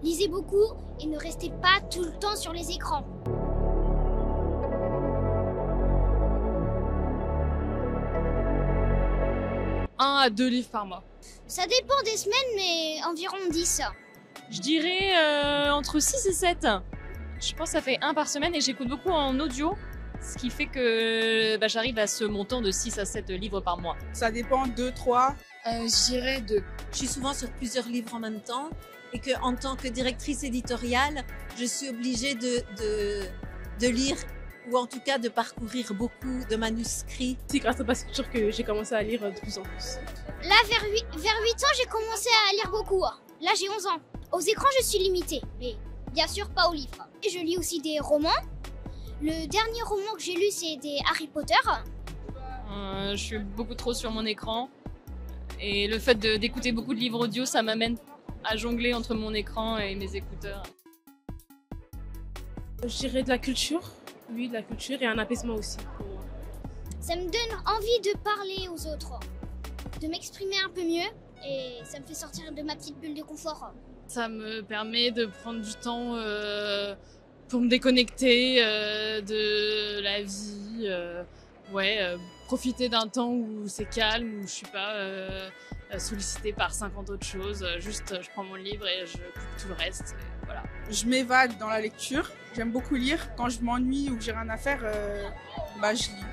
Lisez beaucoup et ne restez pas tout le temps sur les écrans. 1 à 2 livres par mois. Ça dépend des semaines, mais environ 10. Je dirais entre 6 et 7. Je pense que ça fait 1 par semaine et j'écoute beaucoup en audio, ce qui fait que j'arrive à ce montant de 6 à 7 livres par mois. Ça dépend, 2, 3. Je dirais 2. Je suis souvent sur plusieurs livres en même temps et qu'en tant que directrice éditoriale, je suis obligée de lire ou en tout cas de parcourir beaucoup de manuscrits. C'est grâce à Pass Culture que j'ai commencé à lire de plus en plus. Là, vers 8 ans, j'ai commencé à lire beaucoup. Là, j'ai 11 ans. Aux écrans, je suis limitée, mais bien sûr pas aux livres. Et je lis aussi des romans. Le dernier roman que j'ai lu, c'est des Harry Potter. Je suis beaucoup trop sur mon écran. Et le fait d'écouter beaucoup de livres audio, ça m'amène à jongler entre mon écran et mes écouteurs. Je dirais de la culture. Oui, de la culture et un apaisement aussi pour moi. Ça me donne envie de parler aux autres, de m'exprimer un peu mieux et ça me fait sortir de ma petite bulle de confort. Ça me permet de prendre du temps pour me déconnecter de la vie. Profiter d'un temps où c'est calme, où je suis pas sollicitée par 50 autres choses. Juste, je prends mon livre et je coupe tout le reste. Et voilà. Je m'évade dans la lecture. J'aime beaucoup lire. Quand je m'ennuie ou que j'ai rien à faire, je lis.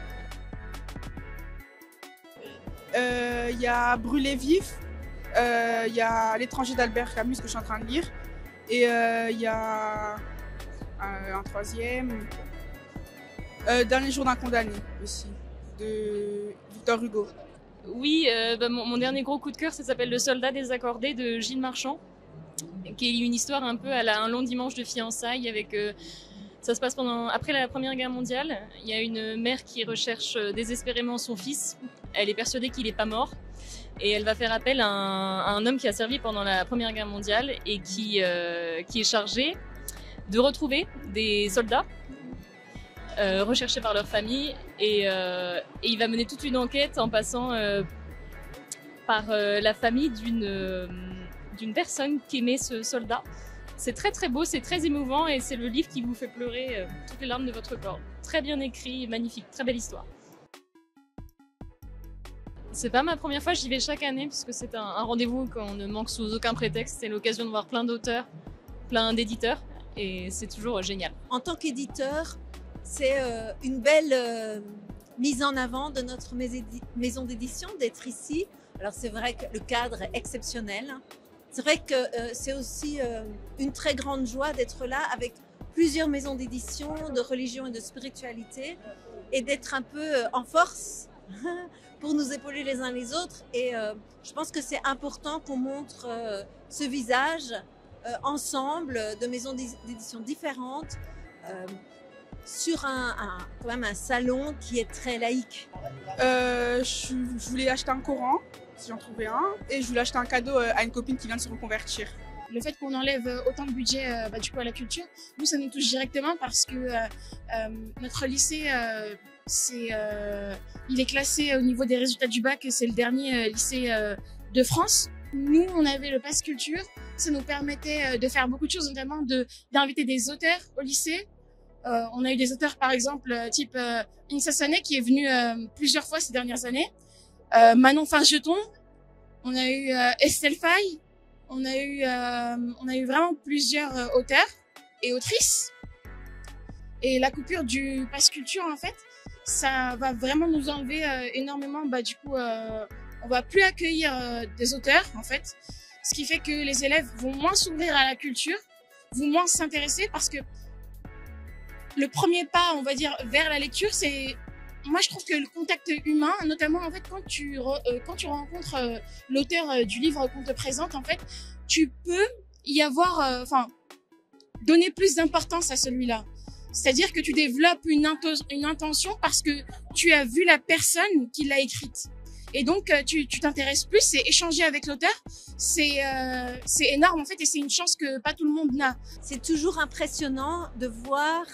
Il y a Brûler vif. Il y a L'étranger d'Albert Camus que je suis en train de lire. Et il y a un troisième. Dernier jour d'un condamné aussi, de Victor Hugo. Oui, mon dernier gros coup de cœur, ça s'appelle Le soldat désaccordé de Gilles Marchand, qui est une histoire un peu à un long dimanche de fiançailles avec... ça se passe après la Première Guerre mondiale. Il y a une mère qui recherche désespérément son fils. Elle est persuadée qu'il n'est pas mort. Et elle va faire appel à un homme qui a servi pendant la Première Guerre mondiale et qui est chargé de retrouver des soldats recherchés par leur famille. Et il va mener toute une enquête en passant par la famille d'une personne qui aimait ce soldat. C'est très très beau, c'est très émouvant et c'est le livre qui vous fait pleurer toutes les larmes de votre corps. Très bien écrit, magnifique, très belle histoire. C'est pas ma première fois, j'y vais chaque année parce que c'est un rendez-vous qu'on ne manque sous aucun prétexte. C'est l'occasion de voir plein d'auteurs, plein d'éditeurs et c'est toujours génial. En tant qu'éditeur, c'est une belle mise en avant de notre maison d'édition d'être ici. Alors c'est vrai que le cadre est exceptionnel. C'est vrai que c'est aussi une très grande joie d'être là avec plusieurs maisons d'édition, de religion et de spiritualité et d'être un peu en force pour nous épauler les uns les autres. Et je pense que c'est important qu'on montre ce visage ensemble de maisons d'édition différentes sur quand même un salon qui est très laïque. Je voulais acheter un Coran, si j'en trouvais un, et je voulais acheter un cadeau à une copine qui vient de se reconvertir. Le fait qu'on enlève autant de budget à la culture, nous ça nous touche directement parce que notre lycée, il est classé au niveau des résultats du bac, c'est le dernier lycée de France. Nous, on avait le Pass Culture, ça nous permettait de faire beaucoup de choses, notamment d'inviter des auteurs au lycée. On a eu des auteurs par exemple type Insa Sané qui est venu plusieurs fois ces dernières années, Manon Fargeton, on a eu Estelle Faye, on a eu vraiment plusieurs auteurs et autrices. Et la coupure du Pass Culture en fait, ça va vraiment nous enlever énormément. On va plus accueillir des auteurs en fait, ce qui fait que les élèves vont moins s'ouvrir à la culture, vont moins s'intéresser parce que le premier pas, on va dire, vers la lecture, c'est, moi je trouve que le contact humain, notamment en fait quand tu rencontres l'auteur du livre qu'on te présente, en fait, tu peux y avoir, donner plus d'importance à celui-là. C'est-à-dire que tu développes une intention parce que tu as vu la personne qui l'a écrite. Et donc, tu t'intéresses plus et échanger avec l'auteur, c'est énorme en fait et c'est une chance que pas tout le monde n'a. C'est toujours impressionnant de voir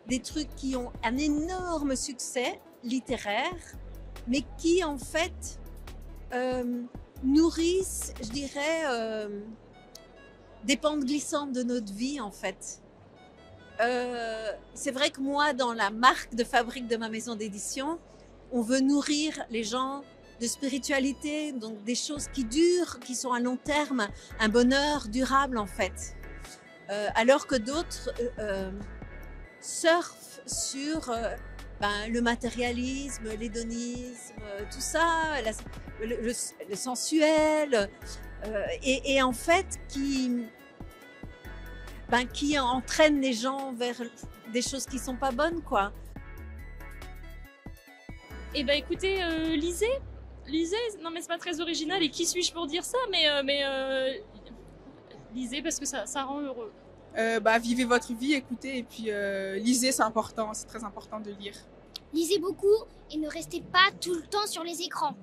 des trucs qui ont un énorme succès littéraire, mais qui en fait nourrissent, je dirais, des pentes glissantes de notre vie, en fait. C'est vrai que moi, dans la marque de fabrique de ma maison d'édition, on veut nourrir les gens de spiritualité, donc des choses qui durent, qui sont à long terme, un bonheur durable, en fait. Alors que d'autres surfent sur le matérialisme, l'hédonisme, tout ça, le sensuel, et en fait qui entraîne les gens vers des choses qui sont pas bonnes, quoi. Eh ben écoutez, lisez, non mais c'est pas très original, et qui suis-je pour dire ça, mais lisez parce que ça rend heureux. Vivez votre vie, écoutez, et puis lisez, c'est important, c'est très important de lire. Lisez beaucoup et ne restez pas tout le temps sur les écrans.